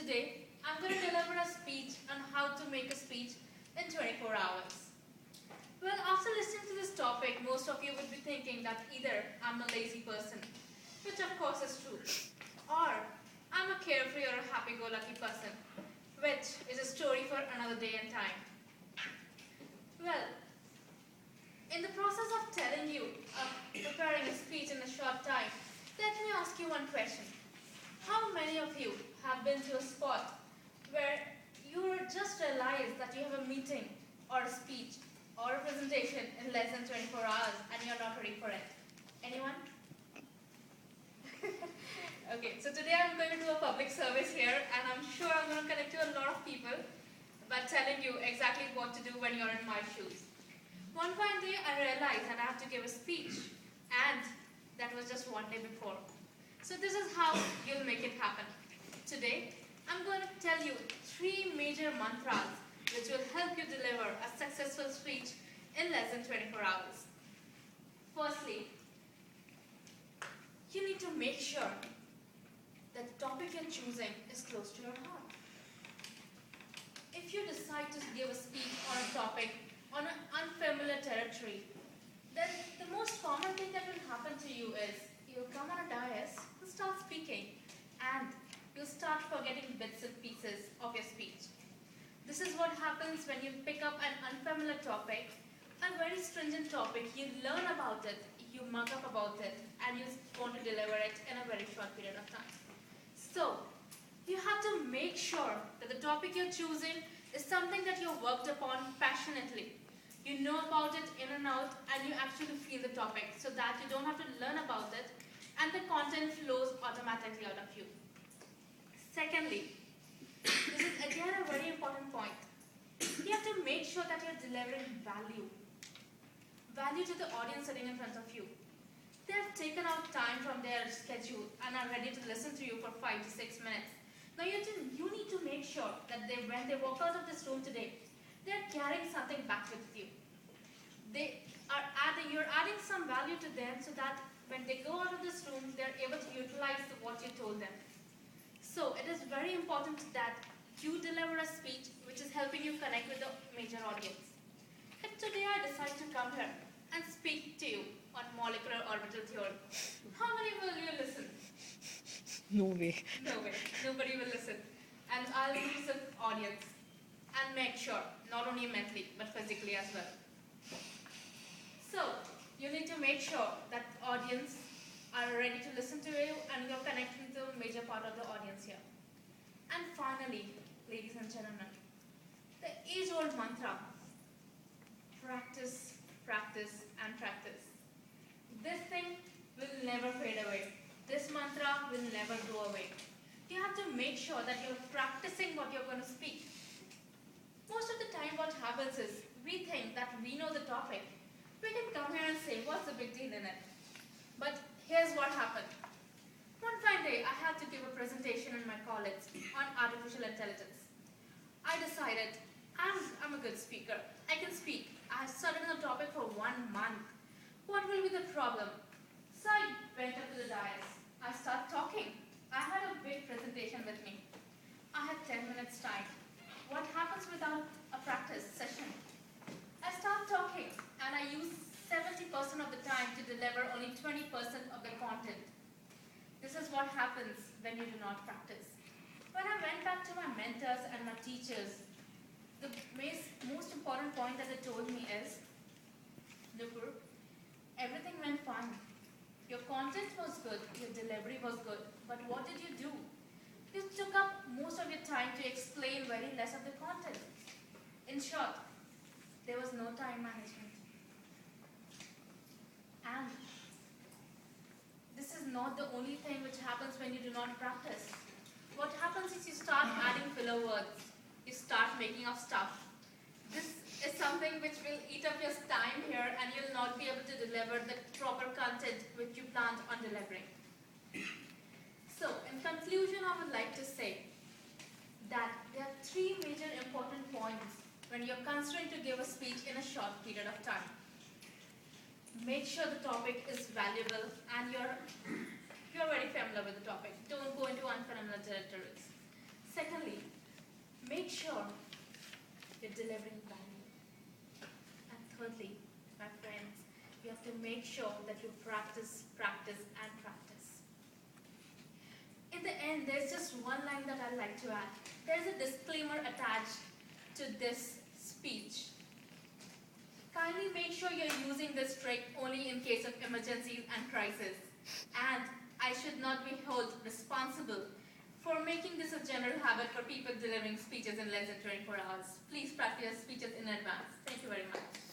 today I'm going to deliver a speech on how to make a speech in 24 hours. Well, after listening to this topic, most of you would be thinking that either I'm a lazy person, which of course is true, or I'm a carefree or a happy-go-lucky person, which is a story for another day and time. Well, in the process of telling you of preparing a speech in a short time, let me ask you one question. How many of you have been to a spot where you just realized that you have a meeting or a speech or a presentation in less than 24 hours and you're not ready for it? Anyone? Okay, so today I'm going to do a public service here, and I'm sure I'm going to connect to a lot of people by telling you exactly what to do when you're in my shoes. One fine day I realized that I have to give a speech, and that was just one day before. So this is how you'll make it happen. Today, I'm going to tell you 3 major mantras which will help you deliver a successful speech in less than 24 hours. Firstly, you need to make sure that the topic you're choosing is close to your heart. If you decide to give a speech on a topic on an unfamiliar territory, then the most common thing that will happen to you is you'll come on a dais, you'll start speaking, and you'll start forgetting bits and pieces of your speech. This is what happens when you pick up an unfamiliar topic, a very stringent topic, you learn about it, you mug up about it, and you want to deliver it in a very short period of time. So, you have to make sure that the topic you're choosing is something that you worked upon passionately. You know about it in and out, and you actually feel the topic so that you don't have to learn about it and the content flows automatically out of you. Secondly, this is again a very important point. You have to make sure that you're delivering value. Value to the audience sitting in front of you. They have taken out time from their schedule and are ready to listen to you for 5 to 6 minutes. Now you need to make sure that when they walk out of this room today, they're carrying something back with you. You're adding some value to them so that when they go out of this room, they're able to utilize what you told them. So it is very important that you deliver a speech which is helping you connect with the major audience. And today I decide to come here and speak to you on molecular orbital theory. How many will you listen? No way. No way. Nobody will listen. And I'll lose the audience and make sure, not only mentally, but physically as well. So, you need to make sure that the audience are ready to listen to you and you're connecting to a major part of the audience here. And finally, ladies and gentlemen, the age-old mantra, practice, practice, and practice. This thing will never fade away. This mantra will never go away. You have to make sure that you're practicing what you're going to speak. Most of the time what happens is, we think that we know the topic. We can come here and say, what's the big deal in it? But here's what happened. One fine day, I had to give a presentation in my college on artificial intelligence. I decided, I'm a good speaker. I can speak. I studied on the topic for 1 month. What will be the problem? So I went up to the dais. I started talking. I had a big presentation with me. I had 10 minutes time. What happens without a practice session? I start talking and I use 70% of the time to deliver only 20% of the content. This is what happens when you do not practice. When I went back to my mentors and my teachers, the most important point that they told me is, Nupur, everything went fine. Your content was good, your delivery was good, but what did you do? You took up most of your time to explain very less of the content. In short, there was no time management. And this is not the only thing which happens when you do not practice. What happens is you start adding filler words. You start making up stuff. This is something which will eat up your time here and you'll not be able to deliver the proper content which you planned on delivering. So, in conclusion, I would like to say that there are 3 major important points when you're considering to give a speech in a short period of time. Make sure the topic is valuable and you're very familiar with the topic. Don't go into unfamiliar territories. Secondly, make sure you're delivering value. And thirdly, my friends, you have to make sure that you practice, practice, and practice. In the end, there's just one line that I'd like to add. There's a disclaimer attached to this speech. Kindly make sure you're using this trick only in case of emergencies and crisis. And I should not be held responsible for making this a general habit for people delivering speeches in less than 24 hours. Please practice speeches in advance. Thank you very much.